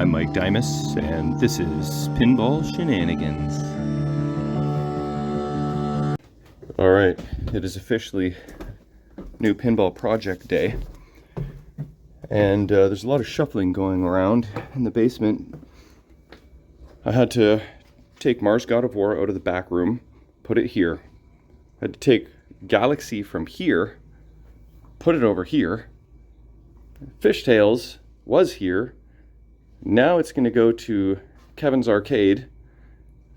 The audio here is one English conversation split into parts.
I'm Mike Dimas, and this is Pinball Shenanigans. Alright, it is officially new pinball project day, and there's a lot of shuffling going around in the basement. I had to take Mars God of War out of the back room, put it here. I had to take Galaxy from here, put it over here. Fishtails was here. Now it's going to go to Kevin's Arcade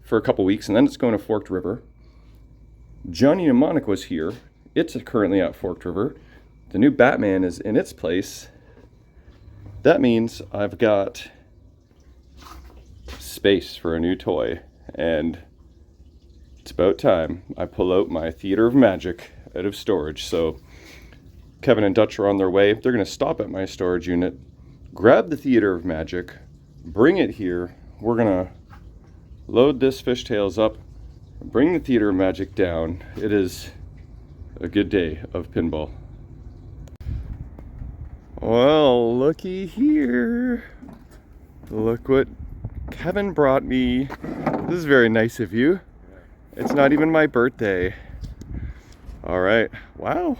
for a couple weeks, and then it's going to Forked River. Johnny Mnemonic was here. It's currently at Forked River. The new Batman is in its place. That means I've got space for a new toy, and it's about time I pull out my Theater of Magic out of storage. So Kevin and Dutch are on their way. They're going to stop at my storage unit, grab the Theater of Magic, bring it here. We're going to load this Fishtails up, bring the Theater of Magic down. It is a good day of pinball. Well, looky here. Look what Kevin brought me. This is very nice of you. It's not even my birthday. All right. Wow.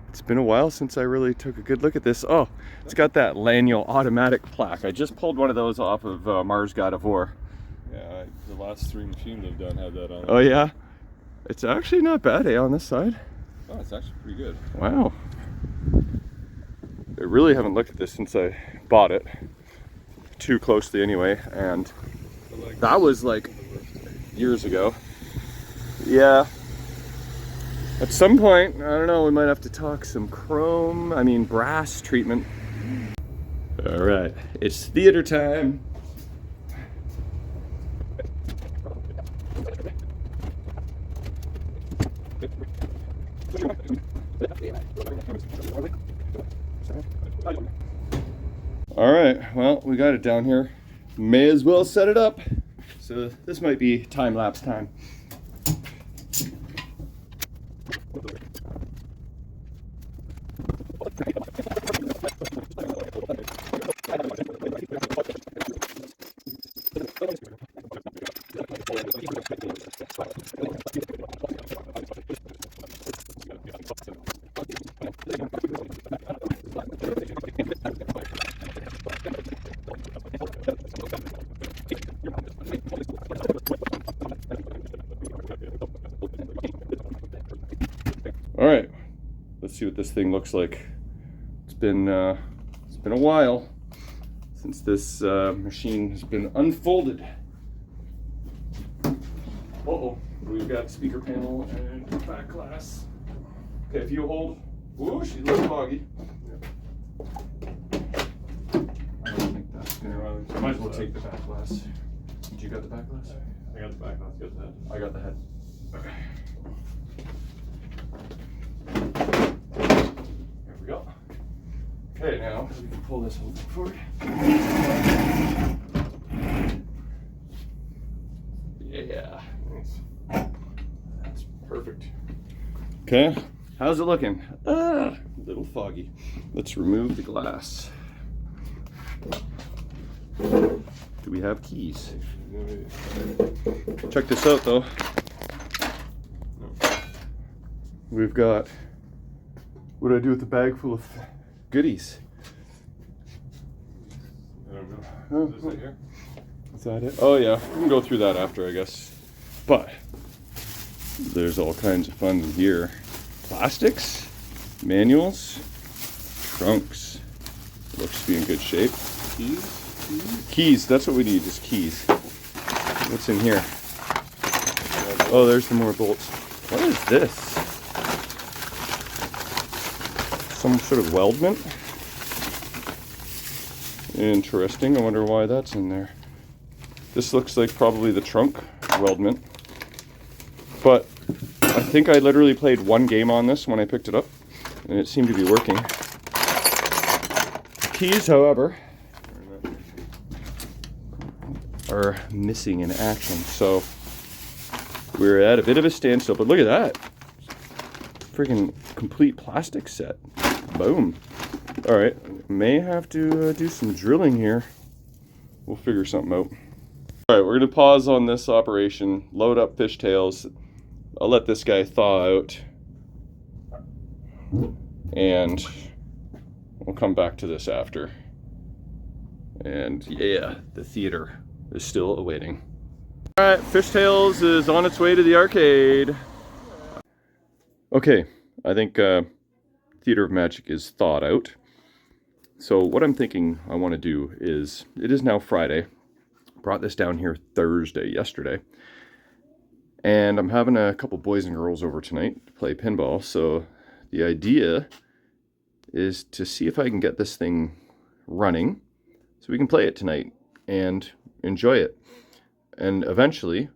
It's been a while since I really took a good look at this. Oh, it's got that Laniel automatic plaque. I just pulled one of those off of Mars God of War. Yeah, the last 3 machines I've done had that on it. Oh yeah? It's actually not bad, on this side. Oh, it's actually pretty good. Wow. I really haven't looked at this since I bought it. Too closely anyway, and that was like years ago. Yeah. At some point, I don't know, we might have to talk some brass treatment. All right, it's theater time. All right, well, we got it down here. May as well set it up. So this might be time-lapse time. All right, let's see what this thing looks like. It's been a while since this machine has been unfolded. Uh-oh, we've got speaker panel and back glass. Okay, if you hold, whoa, she's a little foggy. I don't think that's gonna run. Might as well take the back glass. Did you got the back glass? I got the back glass, you got the head. I got the head. Okay. There we go. Okay, now we can pull this whole thing forward. Yeah. Nice. That's perfect. Okay, how's it looking? A little foggy. Let's remove the glass. Do we have keys? Check this out though. We've got, what do I do with the bag full of goodies? I don't know. Is this it here? Is that it? Oh yeah, we can go through that after, I guess. But there's all kinds of fun in here. Plastics, manuals, trunks. Looks to be in good shape. Keys? Keys, that's what we need, is keys. What's in here? Oh, there's the more bolts. What is this? Some sort of weldment? Interesting, I wonder why that's in there. This looks like probably the trunk weldment. But I think I literally played one game on this when I picked it up, and it seemed to be working. The keys, however, are missing in action, so we're at a bit of a standstill. But look at that. Freaking complete plastic set. Boom. All right, may have to do some drilling here. We'll figure something out. All right, we're gonna pause on this operation, load up fishtails. I'll let this guy thaw out, and we'll come back to this after. And yeah, the theater is still awaiting. All right, fishtails is on its way to the arcade. Okay, I think Theater of Magic is thawed out. So what I'm thinking I want to do is, it is now Friday. Brought this down here yesterday. And I'm having a couple boys and girls over tonight to play pinball. So the idea is to see if I can get this thing running so we can play it tonight and enjoy it. And eventually,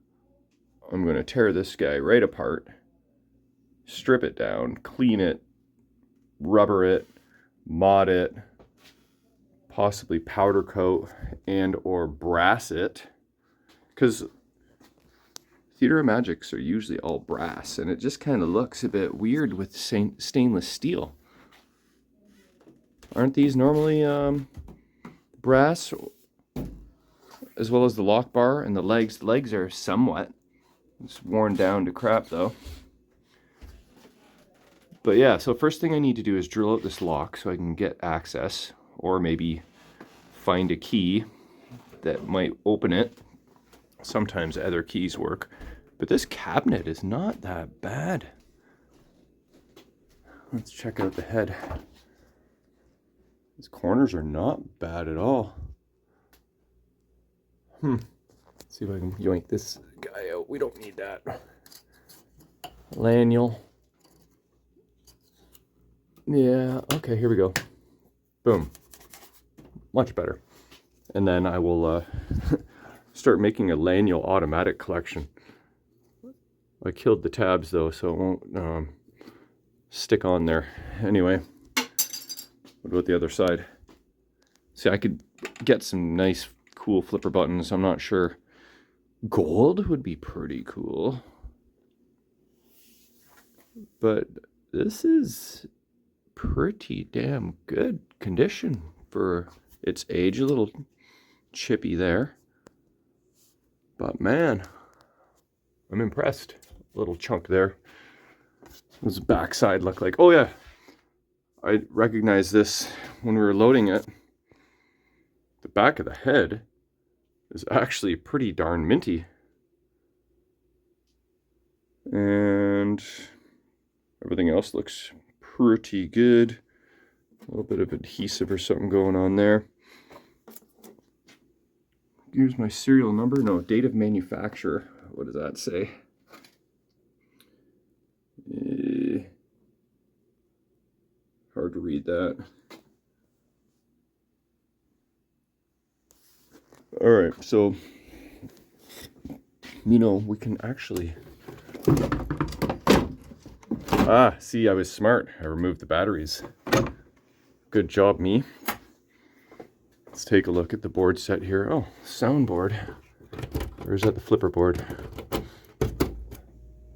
I'm going to tear this guy right apart, strip it down, clean it, rubber it, mod it, possibly powder coat and or brass it, because Theater of Magics are usually all brass and it just kind of looks a bit weird with stainless steel. Aren't these normally brass, as well as the lock bar and the legs? The legs are somewhat, it's worn down to crap though. But yeah, so first thing I need to do is drill out this lock so I can get access, or maybe find a key that might open it. Sometimes other keys work, but this cabinet is not that bad. Let's check out the head. These corners are not bad at all. Let's see if I can yoink this guy out. We don't need that. Lanyel. Yeah, okay, here we go. Boom. Much better. And then I will start making a lanyel automatic collection. I killed the tabs though, so it won't stick on there. Anyway, what about the other side? See, I could get some nice, cool flipper buttons. I'm not sure. Gold would be pretty cool. But this is pretty damn good condition for its age. A little chippy there, but man, I'm impressed. A little chunk there. What does the backside look like? Oh yeah, I recognized this when we were loading it. The back of the head is actually pretty darn minty, and everything else looks pretty good. A little bit of adhesive or something going on there. Here's my serial number. No, date of manufacture. What does that say? Hard to read that. All right, so, you know, we can actually... Ah, see, I was smart. I removed the batteries. Good job, me. Let's take a look at the board set here. Oh, soundboard. Or is that the flipper board?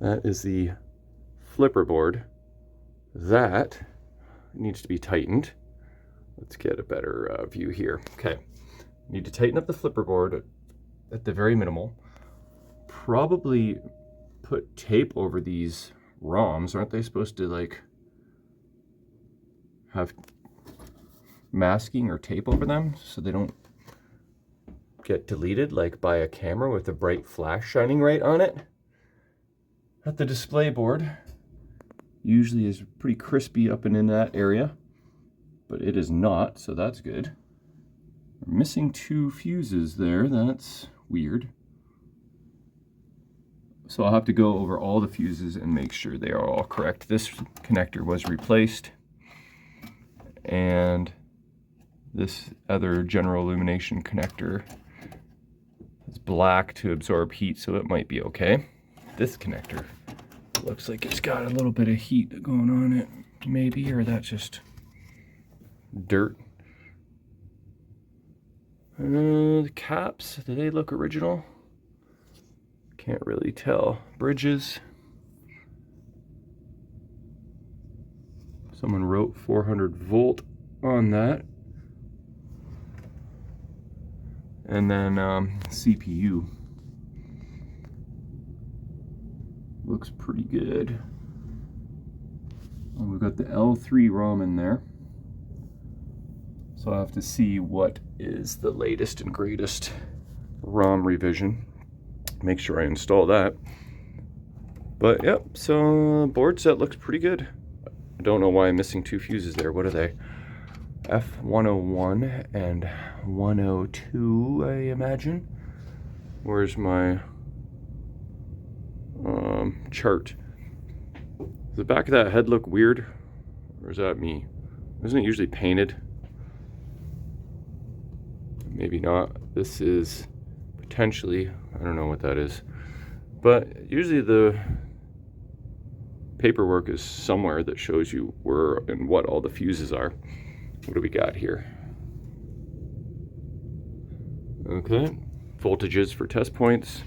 That is the flipper board. That needs to be tightened. Let's get a better view here. Okay, need to tighten up the flipper board at the very minimal. Probably put tape over these ROMs. Aren't they supposed to like have masking or tape over them so they don't get deleted like by a camera with a bright flash shining right on it? At the display board usually is pretty crispy up and in that area, but it is not, so that's good. We're missing 2 fuses there. That's weird. So I'll have to go over all the fuses and make sure they are all correct. This connector was replaced, and this other general illumination connector is black to absorb heat, so it might be okay. This connector looks like it's got a little bit of heat going on it, maybe, or that's just dirt. The caps, do they look original? Can't really tell. Bridges. Someone wrote 400 volt on that. And then CPU. Looks pretty good. And we've got the L3 ROM in there. So I'll have to see what is the latest and greatest ROM revision. Make sure I install that. But yep, so board set looks pretty good. I don't know why I'm missing 2 fuses there. What are they? F101 and 102, I imagine. Where's my chart? Does the back of that head look weird? Or is that me? Isn't it usually painted? Maybe not. This is potentially, I don't know what that is. But usually the paperwork is somewhere that shows you where and what all the fuses are. What do we got here? Okay, voltages for test points.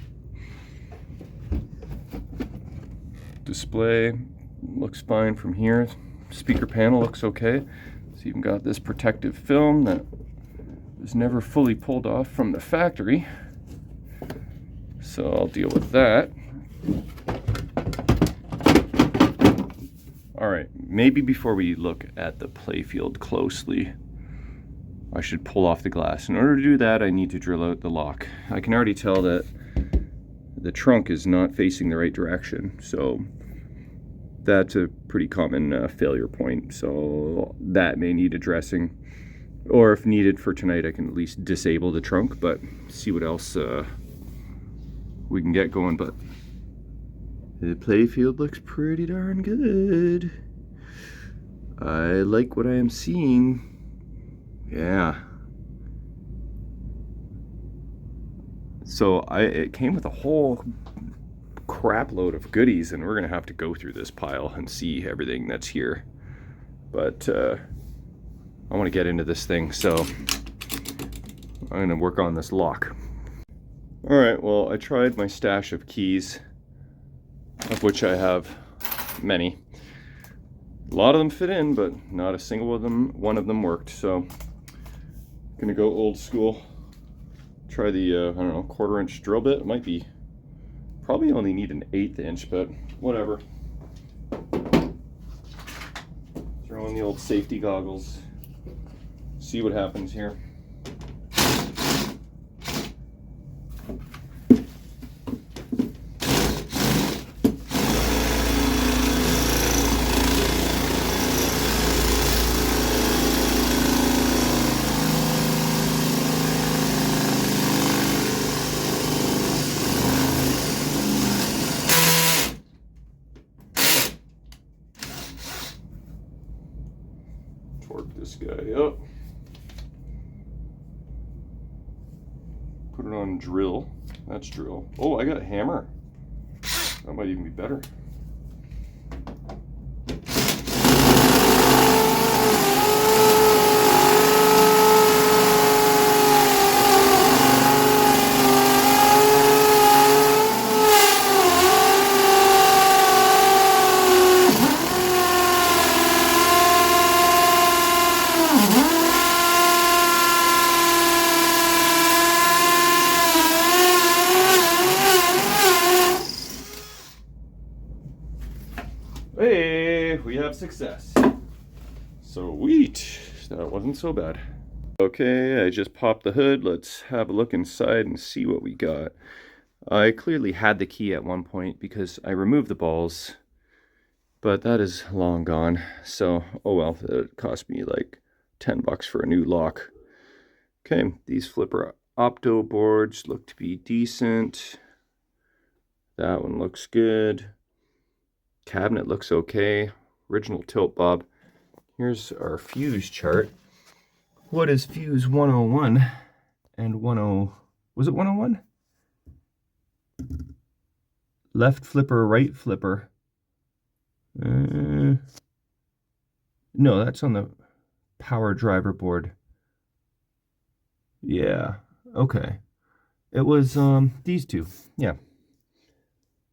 Display looks fine from here. Speaker panel looks okay. It's even got this protective film that is never fully pulled off from the factory. So I'll deal with that. All right, maybe before we look at the Playfield closely, I should pull off the glass. In order to do that, I need to drill out the lock. I can already tell that the trunk is not facing the right direction, so that's a pretty common failure point. So that may need addressing, or if needed for tonight, I can at least disable the trunk, but see what else we can get going. But the Playfield looks pretty darn good. I like what I am seeing. Yeah. So it came with a whole crap load of goodies, and we're gonna have to go through this pile and see everything that's here. But I want to get into this thing, so I'm gonna work on this lock. All right, well, I tried my stash of keys, of which I have many. A lot of them fit in, but not a single one of them worked. So I'm gonna go old school. Try the I don't know, 1/4 inch drill bit. It might be, probably only need an 1/8 inch, but whatever. Throw in the old safety goggles. See what happens here. Torque this guy up. Put it on drill. That's drill. Oh, I got a hammer. That might even be better. Hey, we have success. Sweet. That wasn't so bad. Okay, I just popped the hood. Let's have a look inside and see what we got. I clearly had the key at one point because I removed the balls, but that is long gone. So, oh well, it cost me like 10 bucks for a new lock. Okay, these flipper opto boards look to be decent. That one looks good. Cabinet looks okay. Original tilt bob. Here's our fuse chart. What is fuse 101 and 10? Was it 101? Left flipper, right flipper. No, that's on the power driver board. Yeah, okay. It was these two. Yeah.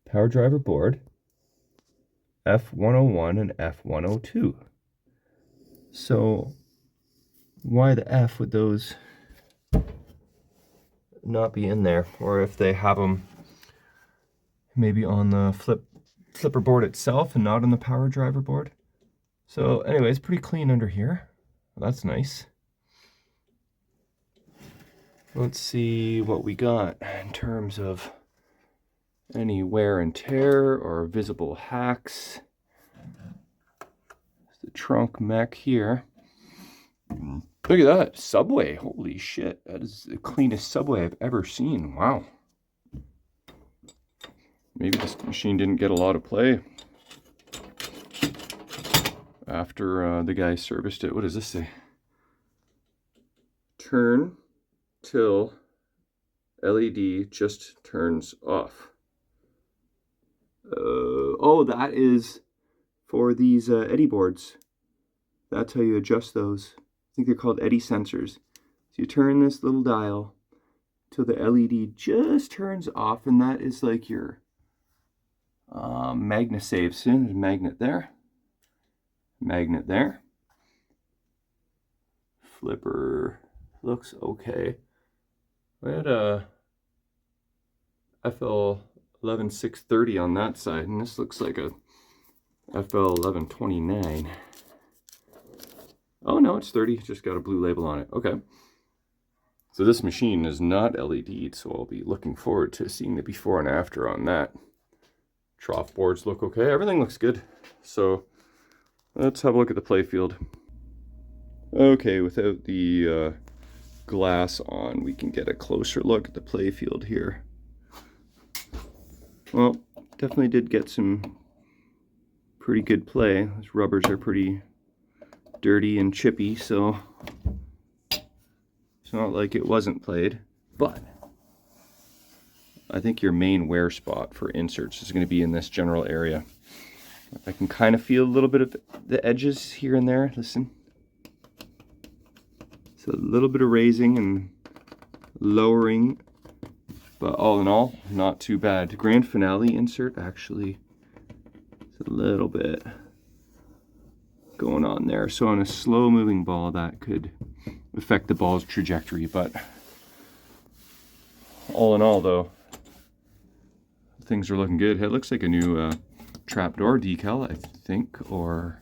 Power driver board. F101 and F102. So why the F with those not be in there, or if they have them maybe on the flipper board itself and not on the power driver board. So anyway, it's pretty clean under here. That's nice. Let's see what we got in terms of any wear and tear or visible hacks. There's the trunk mech here. Look at that, Subway. Holy shit, that is the cleanest Subway I've ever seen. Wow. Maybe this machine didn't get a lot of play after the guy serviced it. What does this say? Turn till LED just turns off. Oh, that is for these eddy boards. That's how you adjust those. I think they're called eddy sensors. So you turn this little dial till the LED just turns off, and that is like your magnet save. So there's a magnet there. Magnet there. Flipper looks okay. I had a FL 11630 on that side, and this looks like a FL 1129. Oh no, it's 30, just got a blue label on it. Okay. So this machine is not LED'd, so I'll be looking forward to seeing the before and after on that. Trough boards look okay, everything looks good. So let's have a look at the Playfield. Okay, without the glass on, we can get a closer look at the Playfield here. Well, definitely did get some pretty good play. Those rubbers are pretty dirty and chippy, so it's not like it wasn't played. But I think your main wear spot for inserts is going to be in this general area. I can kind of feel a little bit of the edges here and there. Listen. So a little bit of raising and lowering, but all in all, not too bad. The grand finale insert actually is a little bit going on there. So on a slow moving ball, that could affect the ball's trajectory, but all in all though, things are looking good. It looks like a new trapdoor decal, I think, or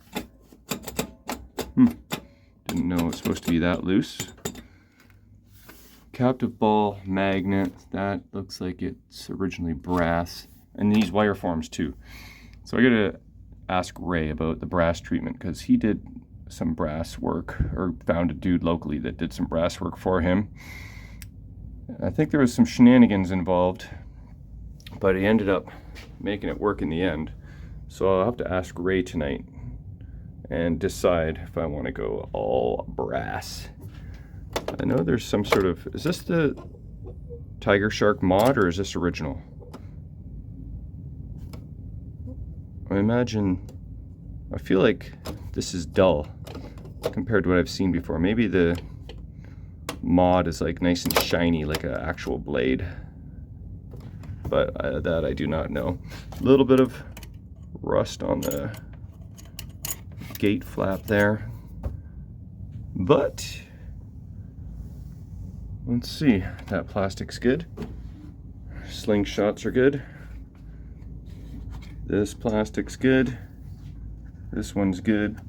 didn't know it's supposed to be that loose. Captive ball magnet, that looks like it's originally brass, and these wire forms too. So I gotta ask Ray about the brass treatment, because he did some brass work, or found a dude locally that did some brass work for him. I think there was some shenanigans involved, but he ended up making it work in the end. So I'll have to ask Ray tonight and decide if I want to go all brass. I know there's some sort of, is this the Tiger Shark mod or is this original? I imagine, I feel like this is dull compared to what I've seen before. Maybe the mod is like nice and shiny like an actual blade, but that I do not know. A little bit of rust on the gate flap there, but let's see, that plastic's good. Slingshots are good. This plastic's good. This one's good.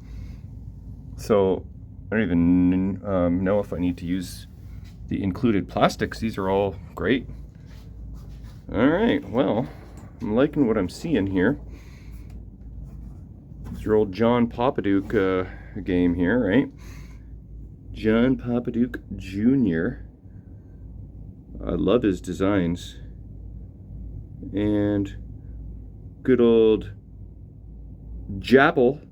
So I don't even know if I need to use the included plastics. These are all great. All right, well, I'm liking what I'm seeing here. It's your old John Papaduke game here, right? John Papaduke Jr. I love his designs. And good old Japple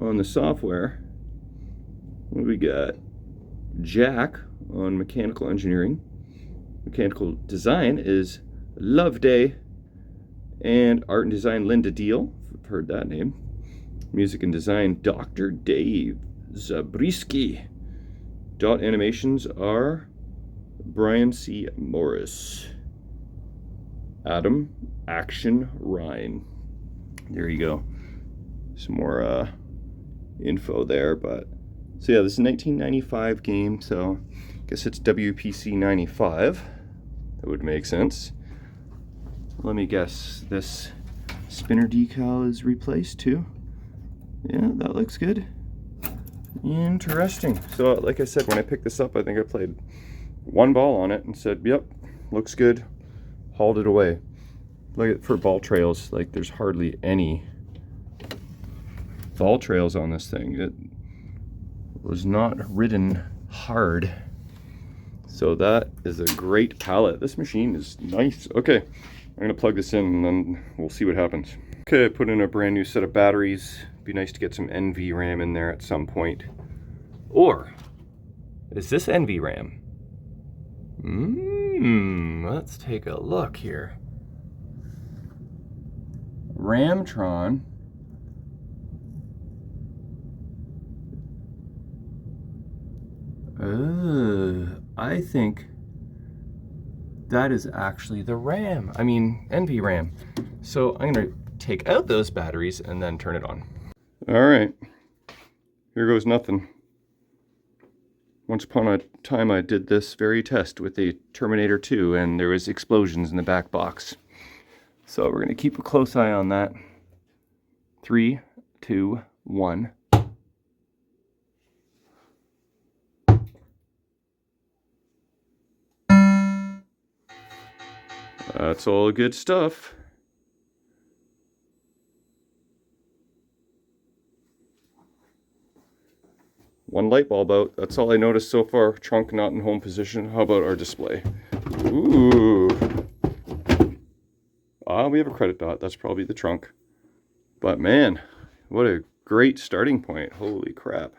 on the software. What do we got? Jack on mechanical engineering. Mechanical design is Loveday. And art and design, Linda Deal. I've heard that name. Music and design, Dr. Dave Zabriskie. Dot animations are Brian C. Morris. Adam Action Ryan. There you go. Some more info there, but so yeah, this is a 1995 game, so Guess it's WPC 95. That would make sense. Let me guess, this spinner decal is replaced too. Yeah, that looks good. Interesting. So like I said, when I picked this up, I think I played one ball on it and said, yep, looks good. Hauled it away. Look at, for ball trails, like there's hardly any ball trails on this thing. It was not ridden hard. So that is a great palette. This machine is nice. Okay, I'm gonna plug this in and then we'll see what happens. Okay, I put in a brand new set of batteries. Be nice to get some NVRAM in there at some point. Or, is this NVRAM? Let's take a look here. Ramtron. I think that is actually the RAM. I mean, NVRAM. So I'm gonna take out those batteries and then turn it on. All right, here goes nothing. Once upon a time I did this very test with a Terminator 2 and there was explosions in the back box. So we're gonna keep a close eye on that. 3, 2, 1. That's all good stuff. One light bulb out. That's all I noticed so far. Trunk not in home position. How about our display? Ooh. We have a credit dot. That's probably the trunk. But man, what a great starting point. Holy crap.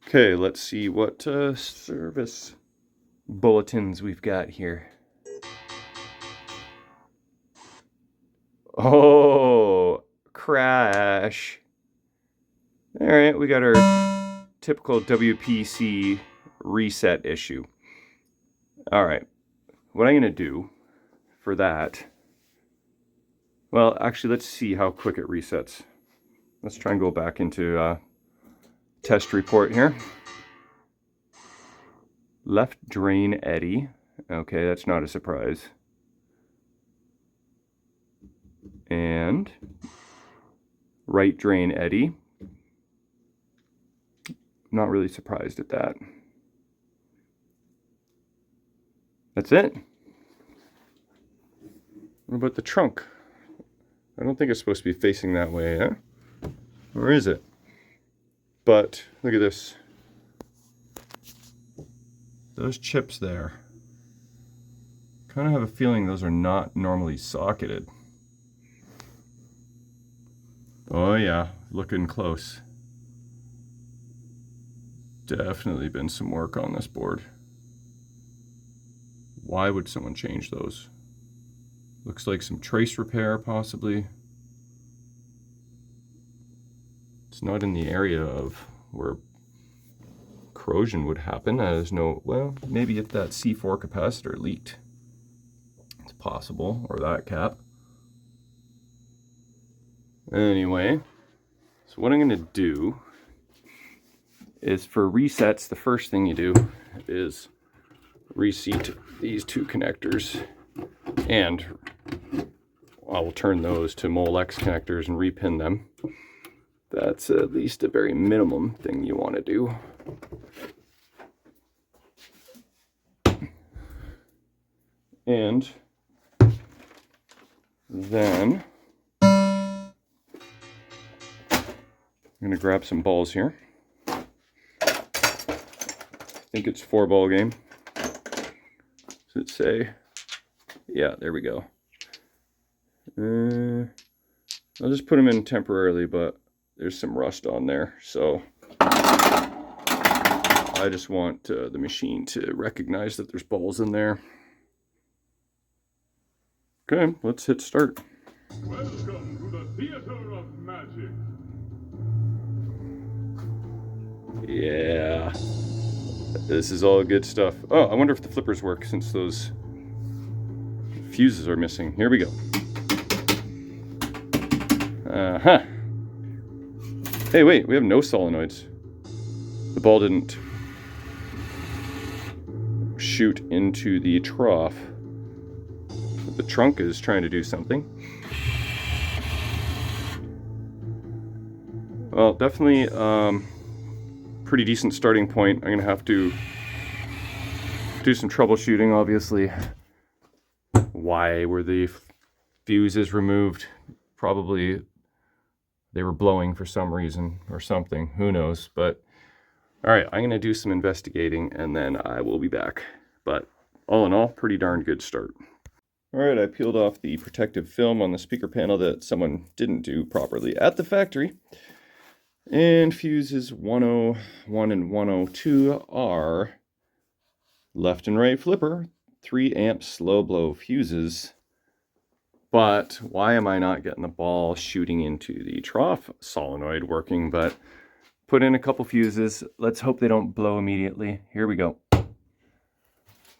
Okay, let's see what service bulletins we've got here. Oh, crash. All right, we got our typical WPC reset issue. All right, what I'm gonna do for that, well, actually, let's see how quick it resets. Let's try and go back into test report here. Left drain eddy. Okay, that's not a surprise. And right drain eddy. Not really surprised at that. That's it. What about the trunk? I don't think it's supposed to be facing that way, huh? Or is it? But look at this. Those chips there. Kind of have a feeling those are not normally socketed. Oh yeah, looking close. Definitely been some work on this board. Why would someone change those? Looks like some trace repair possibly. It's not in the area of where corrosion would happen. There's no, well, maybe if that C4 capacitor leaked. It's possible, or that cap. Anyway, so what I'm gonna do is for resets, the first thing you do is reseat these two connectors, and I will turn those to Molex connectors and repin them. That's at least a very minimum thing you want to do. And then I'm going to grab some balls here. I think it's 4-ball game. Does it say? Yeah, there we go. I'll just put them in temporarily, but there's some rust on there, so I just want the machine to recognize that there's balls in there. Okay, let's hit start. Welcome to the Theater of Magic. Yeah, this is all good stuff. Oh, I wonder if the flippers work since those fuses are missing. Here we go. Hey, wait, we have no solenoids. the ball didn't shoot into the trough. The trunk is trying to do something. Well, definitely pretty decent starting point. I'm gonna have to do some troubleshooting, obviously. Why were the fuses removed? Probably they were blowing for some reason or something, who knows. But all right, I'm gonna do some investigating and then I will be back. But all in all, pretty darn good start. All right, I peeled off the protective film on the speaker panel that someone didn't do properly at the factory. And fuses 101 and 102 are left and right flipper, 3 amp slow blow fuses. But why am I not getting the ball shooting into the trough solenoid working? But put in a couple fuses. Let's hope they don't blow immediately. Here we go.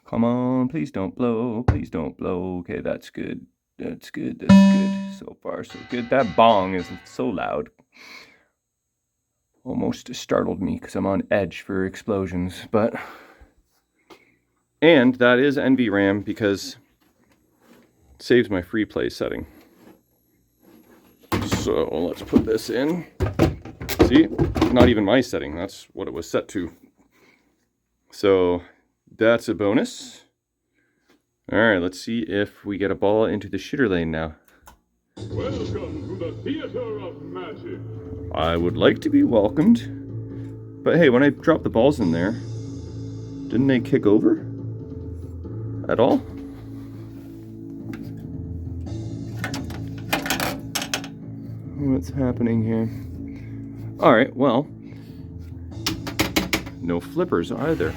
Come on, please don't blow. Please don't blow. Okay, that's good. That's good. That's good. So far, so good. That bong is so loud. Almost startled me because I'm on edge for explosions. But and that is NVRAM because it saves my free play setting. So let's put this in. See, not even my setting. That's what it was set to. So that's a bonus. All right, let's see if we get a ball into the shitter lane now. Welcome to the theater of magic. I would like to be welcomed. But hey, when I dropped the balls in there, didn't they kick over at all? What's happening here? All right, well, no flippers either.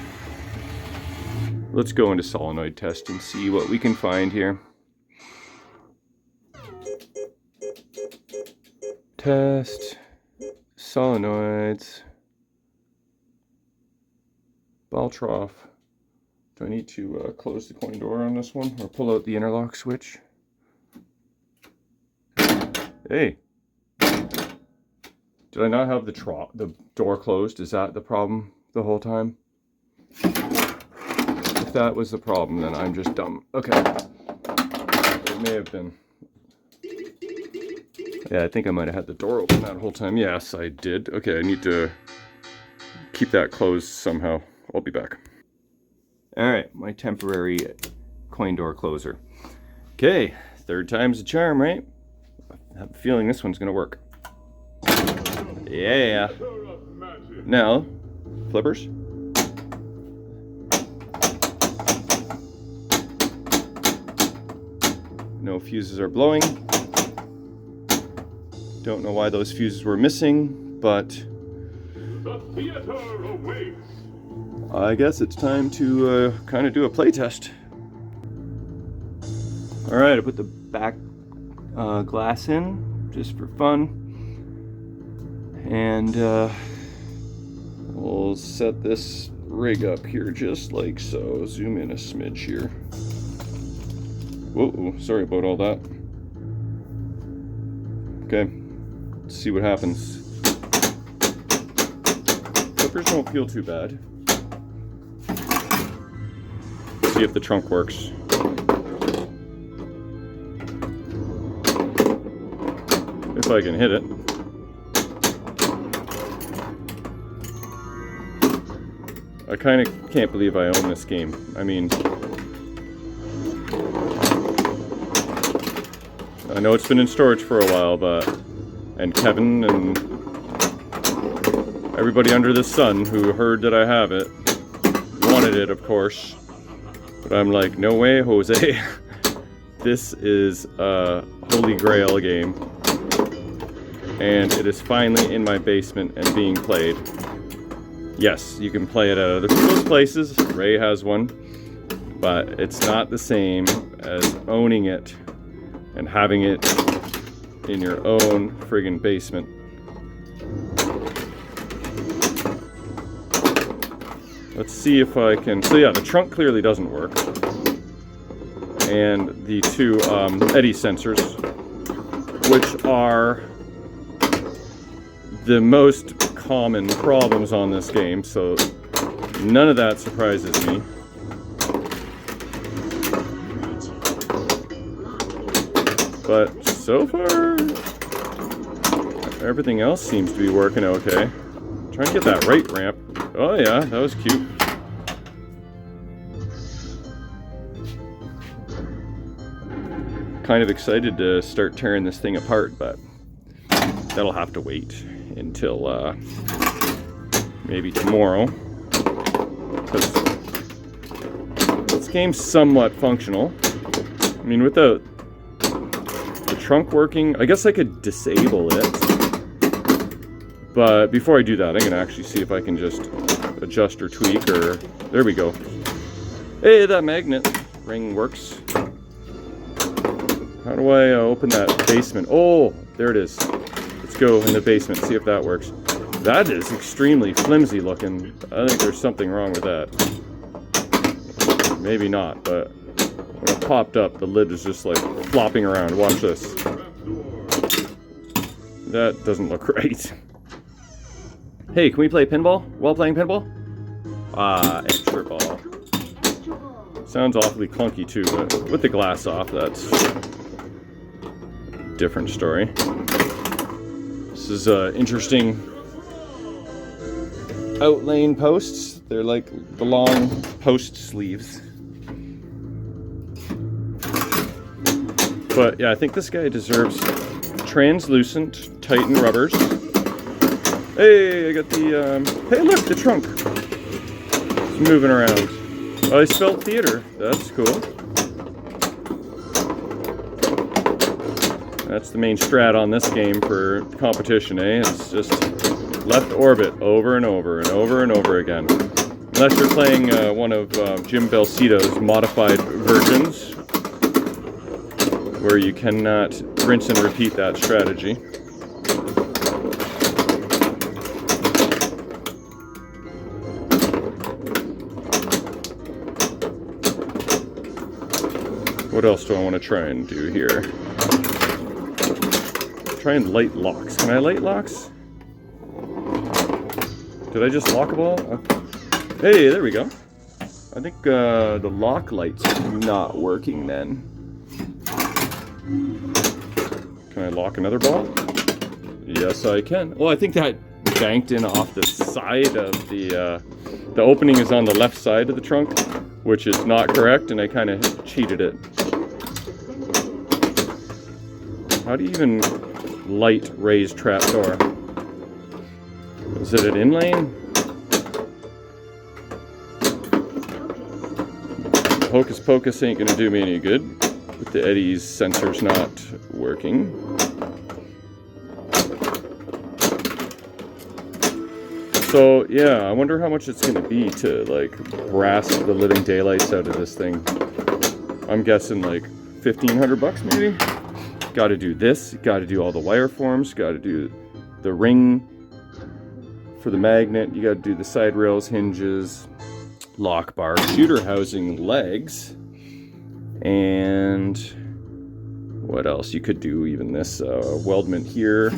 Let's go into solenoid test and see what we can find here. Test solenoids. Ball trough. Do I need to close the coin door on this one or pull out the interlock switch? Hey. Did I not have the door closed? Is that the problem the whole time? If that was the problem, then I'm just dumb. Okay. It may have been. Yeah, I think I might have had the door open that whole time. Yes, I did. Okay, I need to keep that closed somehow. I'll be back. All right, my temporary coin door closer. Okay, third time's a charm, right? I have a feeling this one's gonna work. Yeah. Now, flippers. No fuses are blowing. Don't know why those fuses were missing, but The theater awaits. I guess it's time to kind of do a play test. All right, I put the back glass in just for fun. And we'll set this rig up here just like so. Zoom in a smidge here. Whoa, sorry about all that. Okay, let's see what happens. Flippers don't feel too bad. See if the trunk works. If I can hit it. I kind of can't believe I own this game. I mean, I know it's been in storage for a while, but and Kevin and everybody under the sun who heard that I have it wanted it, of course. But I'm like, no way, Jose. This is a holy grail game. And it is finally in my basement and being played. Yes, you can play it at other people's places. Ray has one. But it's not the same as owning it and having it in your own friggin' basement. Let's see if I can... So yeah, the trunk clearly doesn't work. And the two eddy sensors, which are the most common problems on this game, so none of that surprises me. But so far, everything else seems to be working okay. Trying to get that right ramp. Oh yeah, that was cute. Kind of excited to start tearing this thing apart, but that'll have to wait until maybe tomorrow. Because this game's somewhat functional. I mean, without the trunk working, I guess I could disable it. But before I do that, I'm going to actually see if I can just adjust or tweak or... There we go. Hey, that magnet ring works. How do I open that basement? Oh, there it is. Let's go in the basement, see if that works. That is extremely flimsy looking. I think there's something wrong with that. Maybe not, but when it popped up, the lid is just like flopping around. Watch this. That doesn't look right. Hey, can we play pinball while playing pinball? Extra ball. Sounds awfully clunky too, but with the glass off, that's a different story. This is interesting outlane posts. They're like the long post sleeves. But yeah, I think this guy deserves translucent Titan rubbers. Hey, I got the, hey look, the trunk. It's moving around. Oh, I spelled theater. That's cool. That's the main strat on this game for competition, eh? It's just left orbit over and over and over and over again. Unless you're playing one of Jim Belcito's modified versions, where you cannot rinse and repeat that strategy. What else do I want to try and do here? Try and light locks. Can I light locks? Did I just lock a ball? Hey, there we go. I think the lock light's not working then. Can I lock another ball? Yes, I can. Oh, I think that banked in off the side of the opening is on the left side of the trunk, which is not correct, and I kind of cheated it. How do you even light raised trapdoor? Is it an inlane? Hocus pocus ain't gonna do me any good with the Eddie's sensors not working. So yeah, I wonder how much it's gonna be to like brass the living daylights out of this thing. I'm guessing like $1,500 maybe. Got to do this, got to do all the wire forms, got to do the ring for the magnet, you got to do the side rails, hinges, lock bar, shooter housing legs, and what else? You could do even this weldment here.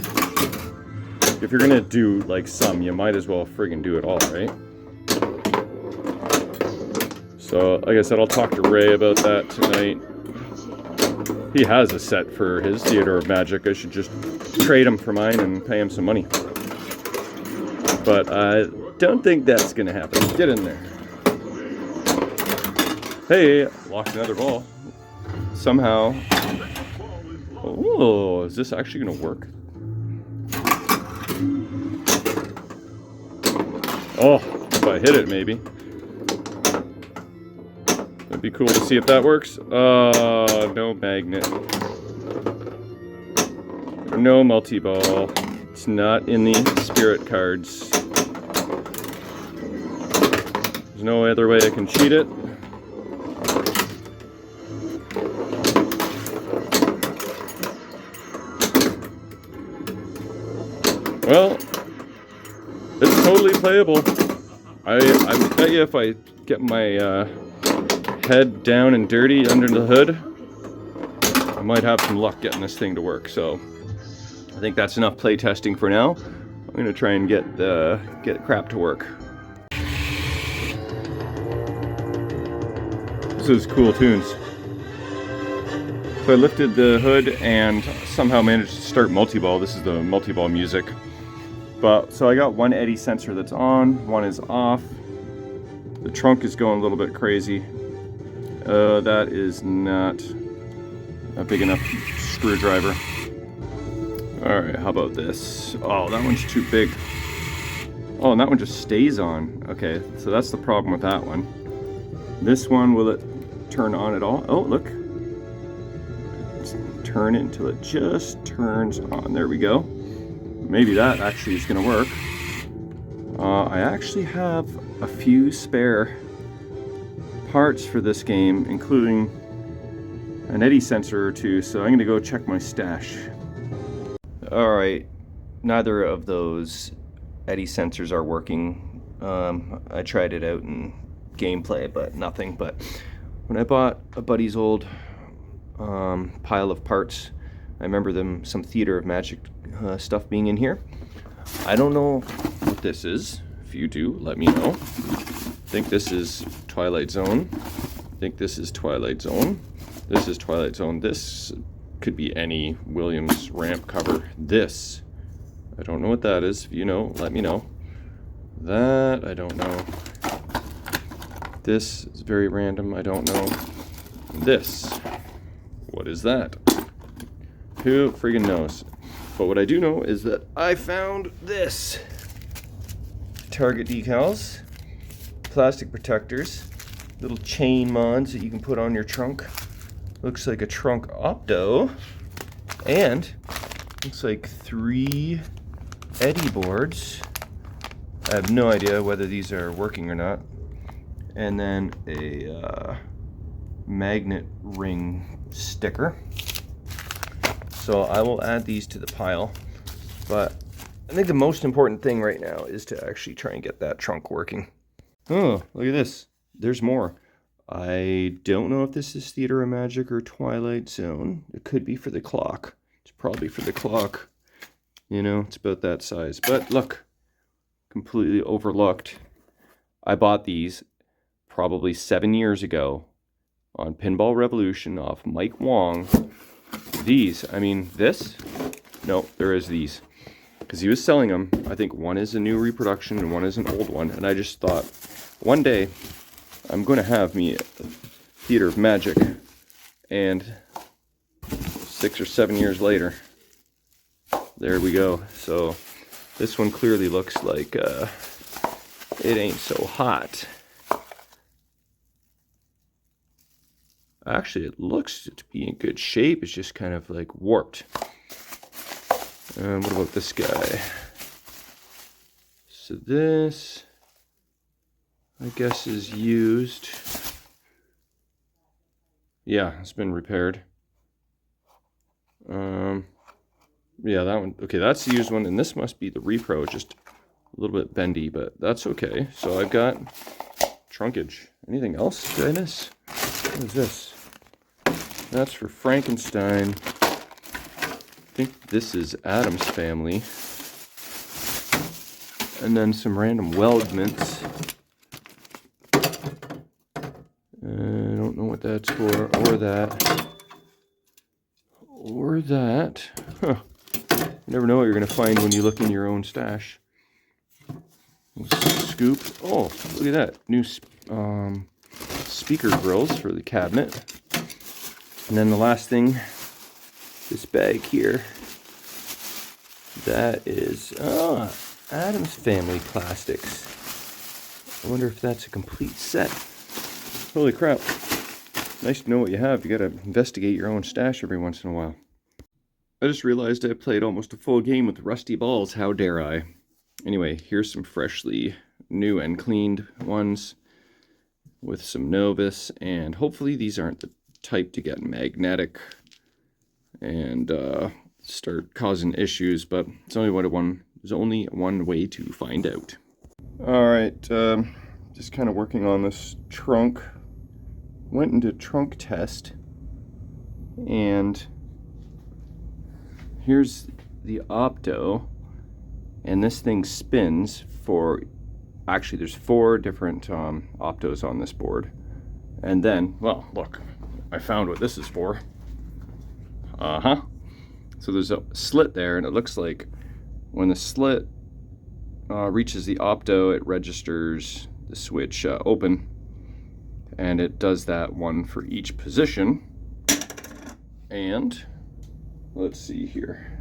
If you're gonna do like some, you might as well friggin' do it all, right? So like I said, I'll talk to Ray about that tonight. He has a set for his Theater of Magic. I should just trade him for mine and pay him some money. But I don't think that's gonna happen. Get in there. Hey, locked another ball. Somehow. Oh, is this actually gonna work? Oh, if I hit it maybe. It'd be cool to see if that works. No magnet. No multi-ball. It's not in the spirit cards. There's no other way I can cheat it. Well, it's totally playable. I bet you if I get my head down and dirty under the hood, I might have some luck getting this thing to work. So I think that's enough play testing for now. I'm gonna try and get crap to work. This is cool tunes. So I lifted the hood and somehow managed to start multi-ball. This is the multi-ball music. But so I got one eddy sensor that's on, one is off. The trunk is going a little bit crazy. That is not a big enough screwdriver. Alright, how about this? Oh, that one's too big. Oh, and that one just stays on. Okay, so that's the problem with that one. This one, will it turn on at all? Oh, look. Let's turn it until it just turns on. There we go. Maybe that actually is going to work. I actually have a few spare parts for this game, including an eddy sensor or two, so I'm going to go check my stash. Alright, neither of those eddy sensors are working. I tried it out in gameplay, but nothing. But when I bought a buddy's old pile of parts, I remember some Theater of Magic stuff being in here. I don't know what this is. If you do, let me know. I think this is Twilight Zone. I think this is Twilight Zone. This is Twilight Zone. This could be any Williams ramp cover. This, I don't know what that is. If you know, let me know. That, I don't know. This is very random. I don't know. This, what is that? Who friggin' knows? But what I do know is that I found this. Target decals, plastic protectors, little chain mods that you can put on your trunk. Looks like a trunk opto, and looks like 3 eddy boards. I have no idea whether these are working or not. And then a magnet ring sticker. So I will add these to the pile, but I think the most important thing right now is to actually try and get that trunk working. Oh, look at this. There's more. I don't know if this is Theater of Magic or Twilight Zone. It could be for the clock. It's probably for the clock. You know, it's about that size. But look, completely overlooked. I bought these probably 7 years ago on Pinball Revolution off Mike Wong. These, I mean, this? No, there is these. Because he was selling them. I think one is a new reproduction and one is an old one. And I just thought, one day, I'm going to have me a Theater of Magic, and 6 or 7 years later, there we go. So this one clearly looks like it ain't so hot. Actually, it looks to be in good shape. It's just kind of like warped. What about this guy? So this, I guess, is used. Yeah, it's been repaired. Yeah, that one. Okay, that's the used one, and this must be the repro, just a little bit bendy, but that's okay. So I've got trunkage. Anything else? Did I miss? What is this? That's for Frankenstein. I think this is Adam's Family. And then some random weldments. I don't know what that's for, or that. Or that. Huh. You never know what you're going to find when you look in your own stash. Scoop. Oh, look at that. New speaker grills for the cabinet. And then the last thing, this bag here. That is Adam's Family plastics. I wonder if that's a complete set. Holy crap. Nice to know what you have. You gotta investigate your own stash every once in a while. I just realized I played almost a full game with rusty balls. How dare I? Anyway, here's some freshly new and cleaned ones with some Novus, and hopefully these aren't the type to get magnetic and start causing issues, but it's only there's only one way to find out. Alright, just kind of working on this trunk. Went into trunk test, and here's the opto, and this thing spins for, actually there's 4 different optos on this board. And then, well, look, I found what this is for. So there's a slit there, and it looks like when the slit reaches the opto, it registers the switch open, and it does that one for each position. And let's see here.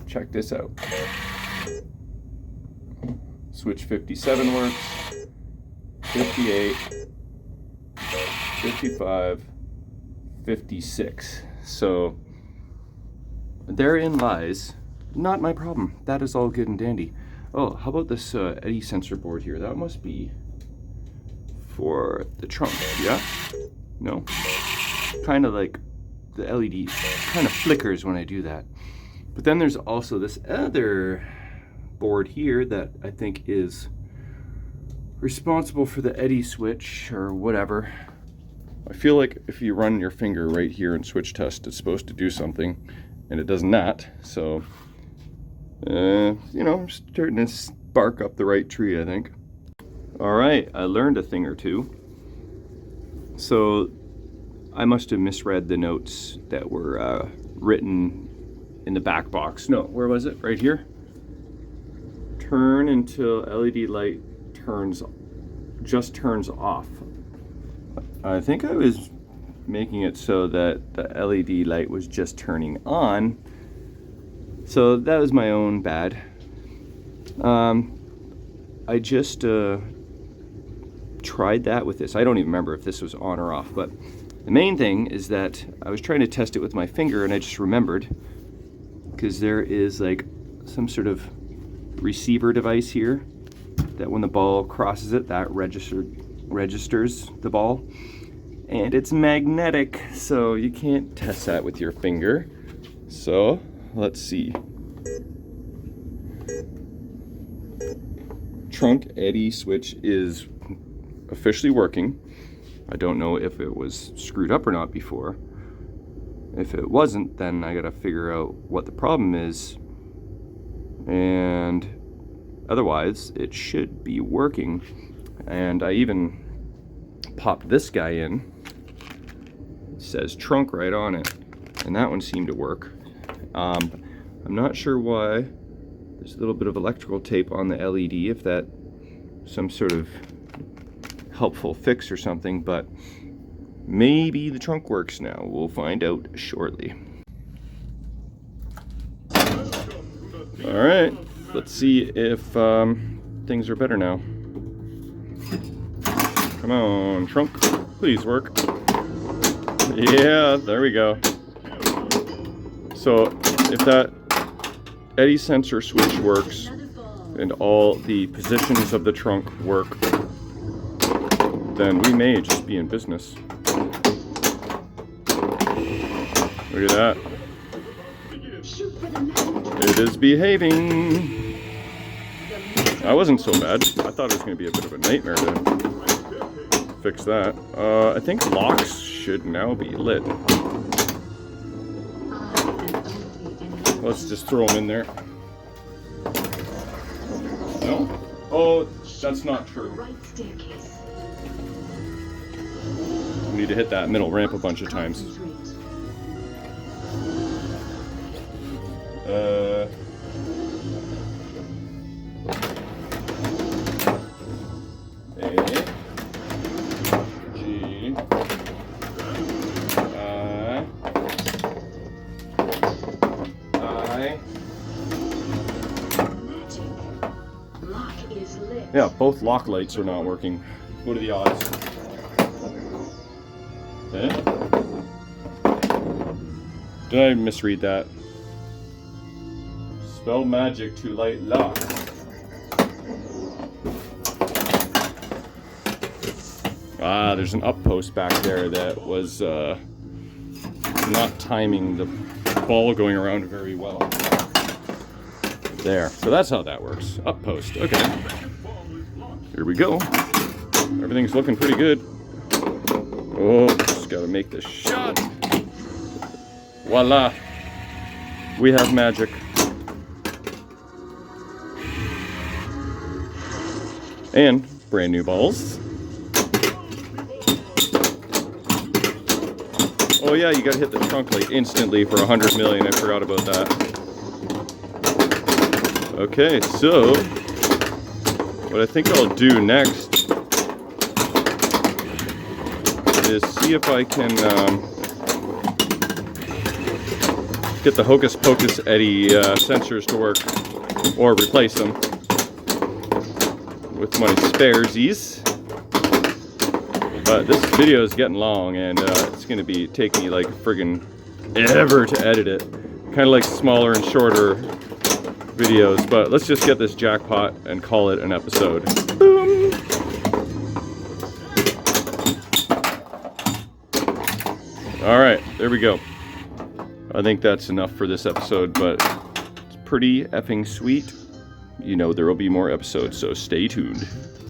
Check this out. Switch 57 works, 58, 55, 56. So therein lies not my problem. That is all good and dandy. Oh, how about this eddy sensor board here? That must be for the trunk, yeah? No? Kind of like the LED kind of flickers when I do that. But then there's also this other board here that I think is responsible for the eddy switch or whatever. I feel like if you run your finger right here in switch test, it's supposed to do something, and it does not. So, you know, I'm starting to spark up the right tree, I think. All right, I learned a thing or two. So I must have misread the notes that were written in the back box. No, where was it? Right here. Turn until LED light just turns off. I think I was making it so that the LED light was just turning on. So that was my own bad. I just tried that with this. I don't even remember if this was on or off, but the main thing is that I was trying to test it with my finger, and I just remembered, because there is like some sort of receiver device here that when the ball crosses it, that registers the ball, and it's magnetic, so you can't test that with your finger. So let's see. Trunk eddy switch is officially working. I don't know if it was screwed up or not before. If it wasn't, then I gotta figure out what the problem is, and otherwise it should be working. And I even popped this guy in. It says trunk right on it, and that one seemed to work. I'm not sure why. There's a little bit of electrical tape on the LED, if that some sort of helpful fix or something, but maybe the trunk works now. We'll find out shortly. All right, let's see if things are better now. Come on, trunk, please work. Yeah, there we go. So if that eddy sensor switch works and all the positions of the trunk work, then we may just be in business. Look at that. It is behaving. That wasn't so bad. I thought it was going to be a bit of a nightmare to fix that. I think locks should now be lit. Let's just throw them in there. No? Oh, that's not true. We need to hit that middle ramp a bunch of times. A, G, I. Yeah, both lock lights are not working. What are the odds? Okay. Did I misread that? Spell magic to light lock. Ah, there's an up post back there that was not timing the ball going around very well. There. So that's how that works. Up post. Okay. Here we go. Everything's looking pretty good. Oh, just gotta make this shot. Voila. We have magic. And brand new balls. Oh yeah, you gotta hit the trunk like instantly for 100 million. I forgot about that. Okay, so what I think I'll do next is see if I can get the Hocus Pocus Eddie sensors to work, or replace them with my sparesies. But this video is getting long, and it's going to be taking me like friggin' ever to edit it. Kind of like smaller and shorter videos, but let's just get this jackpot and call it an episode. Boom! Alright, there we go. I think that's enough for this episode, but it's pretty effing sweet. You know there will be more episodes, so stay tuned.